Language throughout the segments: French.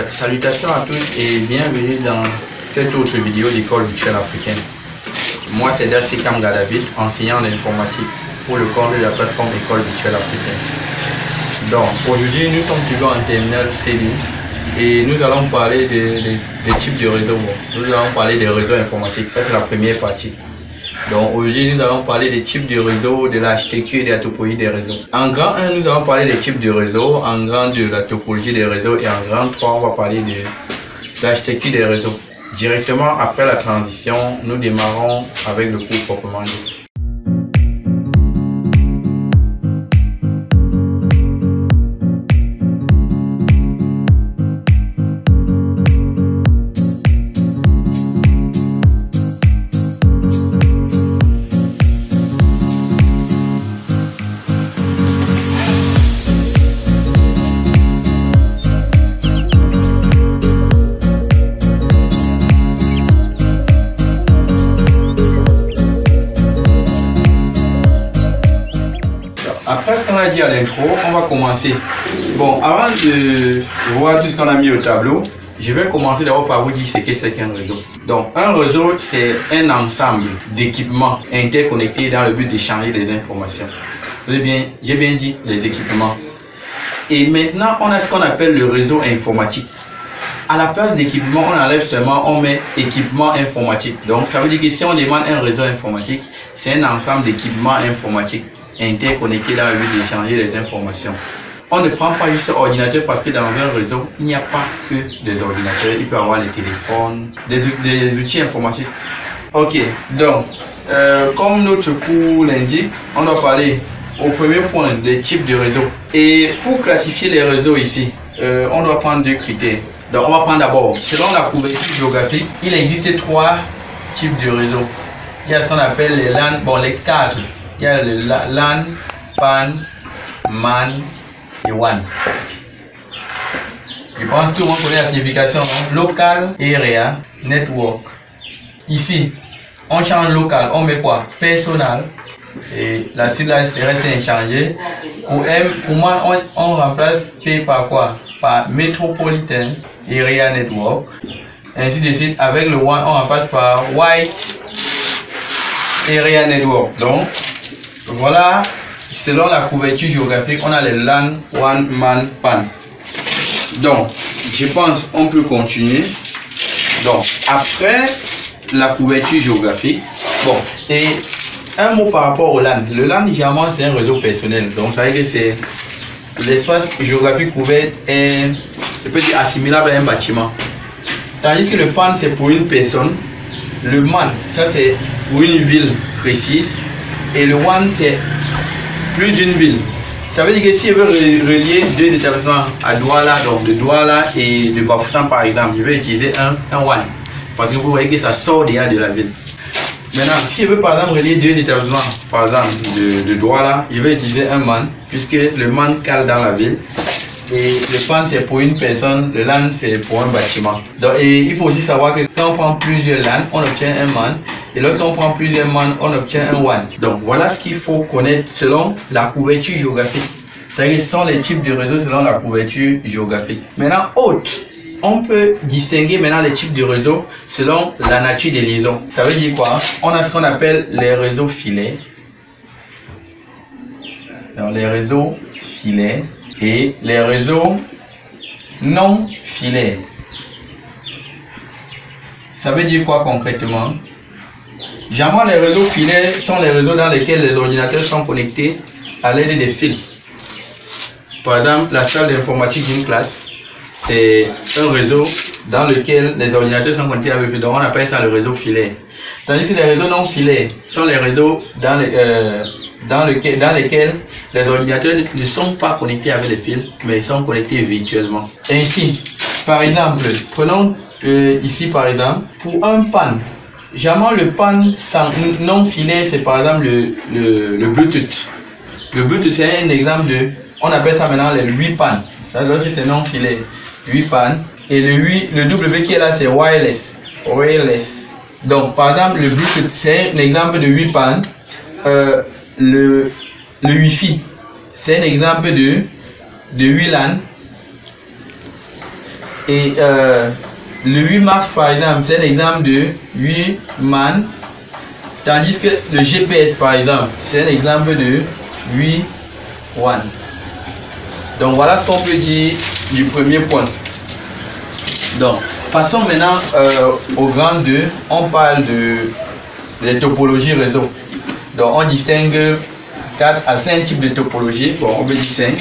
Salutations à tous et bienvenue dans cette autre vidéo d'école virtuelle africaine. Moi c'est Dassi Kamga David, enseignant en informatique pour le compte de la plateforme école virtuelle africaine. Donc aujourd'hui nous sommes toujours en terminale C2 et nous allons parler des types de réseaux. Nous allons parler des réseaux informatiques, ça c'est la première partie. Donc aujourd'hui nous allons parler des types de réseaux, de l'architecture et de la topologie des réseaux. En grand 1 nous allons parler des types de réseaux, en grand 2 la topologie des réseaux et en grand 3 on va parler de l'architecture des réseaux. Directement après la transition, nous démarrons avec le cours proprement dit. Après ce qu'on a dit à l'intro, on va commencer. Bon, avant de voir tout ce qu'on a mis au tableau, je vais commencer d'abord par vous dire ce que c'est qu'un réseau. Donc, un réseau, c'est un ensemble d'équipements interconnectés dans le but d'échanger des informations. J'ai bien dit les équipements. Et maintenant, on a ce qu'on appelle le réseau informatique. À la place d'équipement, on enlève seulement, on met équipement informatique. Donc, ça veut dire que si on demande un réseau informatique, c'est un ensemble d'équipements informatiques interconnectés dans le but d'échanger les informations. On ne prend pas juste ordinateur parce que dans un réseau, il n'y a pas que des ordinateurs. Il peut y avoir les téléphones, des outils informatiques. Ok, donc, comme notre cours l'indique, on doit parler au premier point des types de réseaux. Et pour classifier les réseaux ici, on doit prendre deux critères. Donc, on va prendre d'abord, selon la couverture géographique, il existe trois types de réseaux. Il y a ce qu'on appelle les LAN, bon, les cadres. Il y a le LAN, PAN, MAN et WAN. Je pense que tout le monde connaît la signification. Local Area Network. Ici, on change local, on met quoi? Personnel. Et la cible serait inchangée. Pour moi, on remplace P par quoi? Par Metropolitan Area Network. Ainsi de suite. Avec le WAN, on remplace par Wide Area Network. Donc, voilà, selon la couverture géographique, on a les LAN, WAN, MAN, PAN. Donc, je pense on peut continuer. Donc, après la couverture géographique, bon, et un mot par rapport au LAN. Le LAN, généralement, c'est un réseau personnel. Donc, ça veut dire que c'est l'espace géographique couvert est, je peux dire, assimilable à un bâtiment. Tandis que le PAN, c'est pour une personne. Le MAN, ça c'est pour une ville précise. Et le WAN, c'est plus d'une ville. Ça veut dire que si je veux relier deux établissements à Douala, donc de Douala et de Bafoussam par exemple, je vais utiliser un WAN. Parce que vous voyez que ça sort déjà de la ville. Maintenant, si je veux par exemple relier deux établissements, par exemple de Douala, je vais utiliser un MAN, puisque le MAN cale dans la ville. Et le PAN c'est pour une personne, le LAN c'est pour un bâtiment. Donc, et il faut aussi savoir que quand on prend plusieurs LAN, on obtient un MAN. Et lorsqu'on prend plusieurs MAN, on obtient un WAN. Donc voilà ce qu'il faut connaître selon la couverture géographique. C'est-à-dire ce sont les types de réseaux selon la couverture géographique. Maintenant, on peut distinguer maintenant les types de réseaux selon la nature des liaisons. Ça veut dire quoi? On a ce qu'on appelle les réseaux filaires. Donc les réseaux filaires et les réseaux non filaires. Ça veut dire quoi concrètement? Généralement, les réseaux filaires sont les réseaux dans lesquels les ordinateurs sont connectés à l'aide des fils. Par exemple, la salle d'informatique d'une classe, c'est un réseau dans lequel les ordinateurs sont connectés avec les fils. Donc, on appelle ça le réseau filaire. Tandis que les réseaux non filaires sont les réseaux dans lesquels les ordinateurs ne sont pas connectés avec les fils, mais ils sont connectés virtuellement. Ainsi, par exemple, prenons ici par exemple, pour un PAN, généralement le PAN non filaire, c'est par exemple le Bluetooth. Le Bluetooth, c'est un exemple de, on appelle ça maintenant les 8 PAN. Ça veut dire que c'est non filaire, 8 PAN. Et le W qui est là, c'est wireless. Donc, par exemple, le Bluetooth, c'est un exemple de 8 PAN. Le Wi-Fi, c'est un exemple de 8 LAN. Et le 8 mars par exemple, c'est un exemple de 8 man. Tandis que le GPS par exemple, c'est un exemple de 8 one. Donc voilà ce qu'on peut dire du premier point. Donc passons maintenant au grand 2. On parle des topologies réseau. Donc on distingue 4 à 5 types de topologies. Bon, on peut dire 5.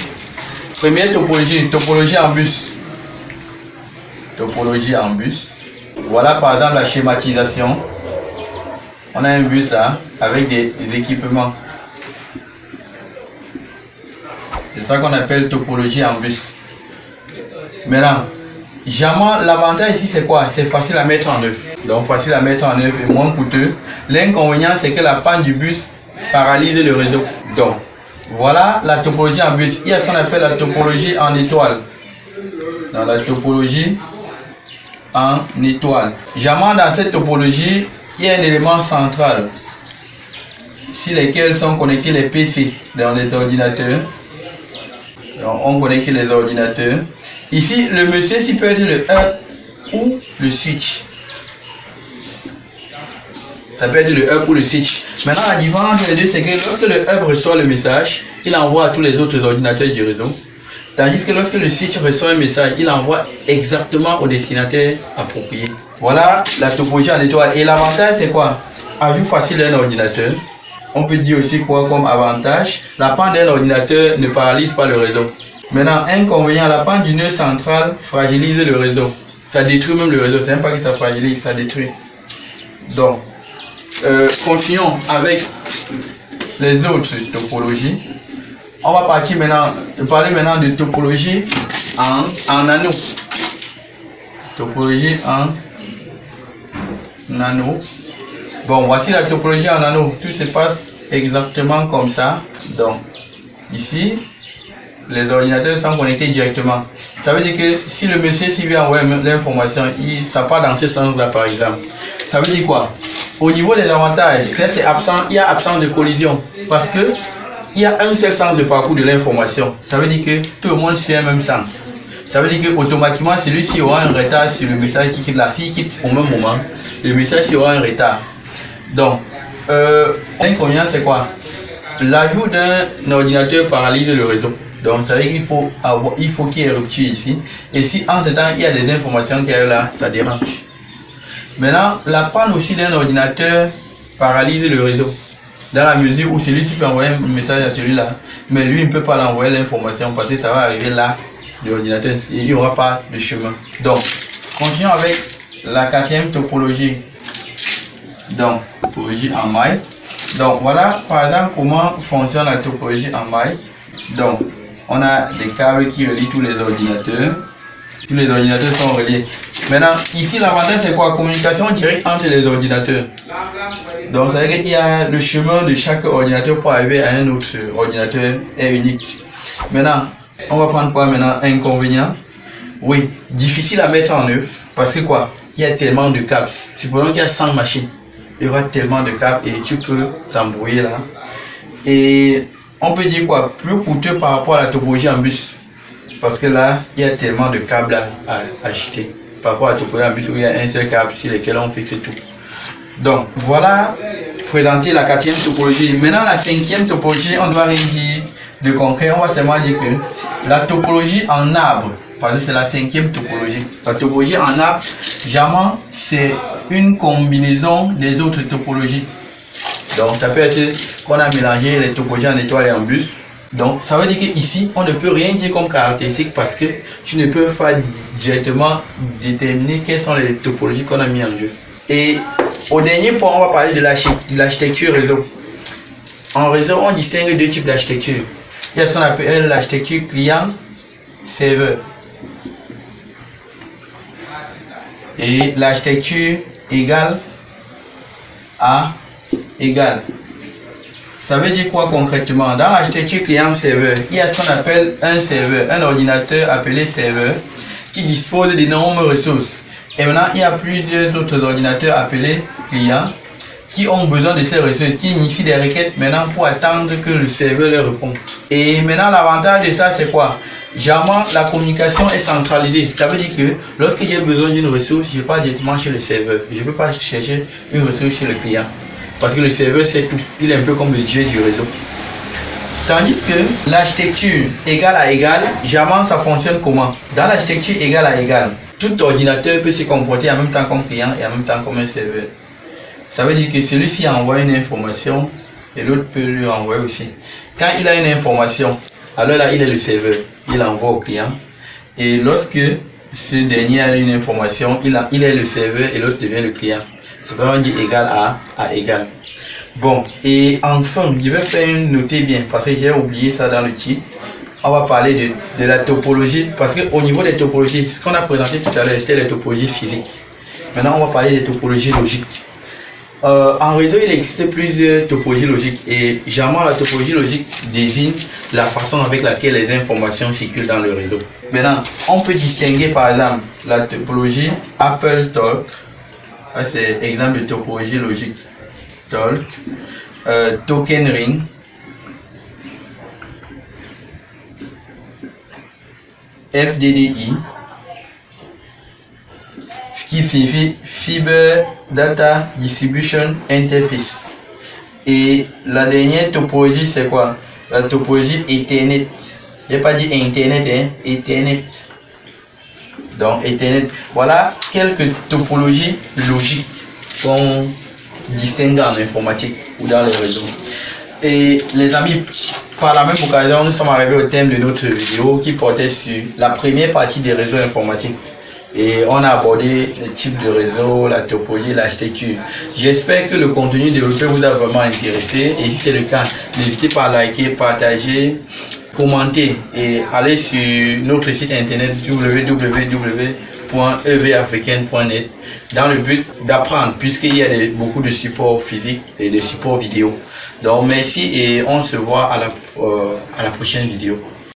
Première topologie, topologie en bus. Topologie en bus. Voilà par exemple la schématisation. On a un bus là avec des équipements. C'est ça qu'on appelle topologie en bus. Maintenant, jamais l'avantage ici c'est quoi? C'est facile à mettre en œuvre. Donc facile à mettre en œuvre et moins coûteux. L'inconvénient c'est que la panne du bus paralyse le réseau. Donc voilà la topologie en bus. Il y a ce qu'on appelle la topologie en étoile. Dans la topologie en étoile. Jamais dans cette topologie, il y a un élément central sur lequel sont connectés les PC dans les ordinateurs. Donc, on connecte les ordinateurs. Ici, le monsieur s'il peut être le hub ou le switch. Ça peut être le hub ou le switch. Maintenant, la différence entre les deux, c'est que lorsque le hub reçoit le message, il envoie à tous les autres ordinateurs du réseau. Tandis que lorsque le switch reçoit un message, il envoie exactement au destinataire approprié. Voilà la topologie en étoile. Et l'avantage, c'est quoi? Ajout facile d'un ordinateur. On peut dire aussi quoi comme avantage? La panne d'un ordinateur ne paralyse pas le réseau. Maintenant, inconvénient, la panne du nœud central fragilise le réseau. Ça détruit même le réseau. C'est même pas que ça fragilise, ça détruit. Donc, continuons avec les autres topologies. On va partir maintenant, parler maintenant de topologie en anneau. Topologie en anneau. Bon, voici la topologie en anneau. Tout se passe exactement comme ça. Donc, ici, les ordinateurs sont connectés directement. Ça veut dire que si le monsieur s'il veut envoyer l'information, ça part dans ce sens-là par exemple. Ça veut dire quoi? Au niveau des avantages, c'est absent, il y a absence de collision. Parce que il y a un seul sens de parcours de l'information. Ça veut dire que tout le monde suit un même sens. Ça veut dire que automatiquement celui-ci aura un retard sur le message qui quitte là. S'il quitte au même moment, le message aura un retard. Donc, l'inconvénient c'est quoi? L'ajout d'un ordinateur paralyse le réseau. Donc, ça veut dire qu'il faut qu'il y ait rupture ici. Et si entre-temps il y a des informations qui arrivent là, ça dérange. Maintenant, la panne aussi d'un ordinateur paralyse le réseau. Dans la mesure où celui-ci peut envoyer un message à celui-là, mais lui il ne peut pas l'envoyer l'information parce que ça va arriver là, l'ordinateur, il n'y aura pas de chemin. Donc, continuons avec la quatrième topologie. Donc, topologie en maille. Donc, voilà par exemple comment fonctionne la topologie en maille. Donc, on a des câbles qui relient tous les ordinateurs. Tous les ordinateurs sont reliés. Maintenant, ici, l'avantage c'est quoi? Communication directe entre les ordinateurs. Donc, ça veut dire qu'il y a le chemin de chaque ordinateur pour arriver à un autre ordinateur est unique. Maintenant, on va prendre quoi maintenant? Inconvénient. Oui, difficile à mettre en œuvre. Parce que quoi? Il y a tellement de câbles. Supposons qu'il y a 100 machines. Il y aura tellement de câbles et tu peux t'embrouiller là. Et on peut dire quoi? Plus coûteux par rapport à la topologie en bus. Parce que là, il y a tellement de câbles à acheter. Par rapport à la topologie en bus où il y a un seul câble sur lequel on fixe tout. Donc, voilà présenter la quatrième topologie. Maintenant, la cinquième topologie, on doit rien dire de concret. On va seulement dire que la topologie en arbre, parce que c'est la cinquième topologie. La topologie en arbre, jamais c'est une combinaison des autres topologies. Donc, ça peut être qu'on a mélangé les topologies en étoile et en bus. Donc, ça veut dire qu'ici, on ne peut rien dire comme caractéristique parce que tu ne peux pas directement déterminer quelles sont les topologies qu'on a mis en jeu. Et au dernier point, on va parler de l'architecture réseau. En réseau, on distingue deux types d'architecture. Il y a ce qu'on appelle l'architecture client-serveur. Et l'architecture égale à égale. Ça veut dire quoi concrètement? Dans l'architecture client-serveur, il y a ce qu'on appelle un serveur, un ordinateur appelé serveur, qui dispose d'énormes ressources. Et maintenant, il y a plusieurs autres ordinateurs appelés clients qui ont besoin de ces ressources, qui initient des requêtes maintenant pour attendre que le serveur leur réponde. Et maintenant, l'avantage de ça, c'est quoi? Généralement, la communication est centralisée. Ça veut dire que lorsque j'ai besoin d'une ressource, je pars directement chez le serveur. Je ne peux pas chercher une ressource chez le client. Parce que le serveur sait tout. Il est un peu comme le dieu du réseau. Tandis que l'architecture égal à égal, généralement, ça fonctionne comment? Dans l'architecture égal à égal, tout ordinateur peut se comporter en même temps comme client et en même temps comme un serveur. Ça veut dire que celui-ci envoie une information et l'autre peut lui envoyer aussi. Quand il a une information, alors là, il est le serveur. Il envoie au client. Et lorsque ce dernier a une information, il est le serveur et l'autre devient le client. C'est vraiment dit égal à égal. Bon, et enfin, je vais faire une notez bien parce que j'ai oublié ça dans le titre. On va parler de la topologie parce qu'au niveau des topologies, ce qu'on a présenté tout à l'heure, c'était les topologies physiques. Maintenant, on va parler des topologies logiques. En réseau, il existe plusieurs topologies logiques et généralement la topologie logique désigne la façon avec laquelle les informations circulent dans le réseau. Maintenant, on peut distinguer par exemple la topologie Apple Talk. C'est exemple de topologie logique. Talk, Token Ring, FDDI, qui signifie Fiber Data Distribution Interface. Et la dernière topologie, c'est quoi? La topologie Ethernet. J'ai pas dit Internet, hein? Ethernet. Donc Ethernet. Voilà quelques topologies logiques qu'on distingue en informatique ou dans les réseaux. Et les amis, par la même occasion, nous sommes arrivés au thème de notre vidéo qui portait sur la première partie des réseaux informatiques. Et on a abordé le type de réseau, la topologie, l'architecture. J'espère que le contenu développé vous a vraiment intéressé. Et si c'est le cas, n'hésitez pas à liker, partager, commenter et aller sur notre site internet www.evafricaine.net dans le but d'apprendre puisqu'il y a beaucoup de supports physiques et de supports vidéo. Donc merci et on se voit à la prochaine vidéo.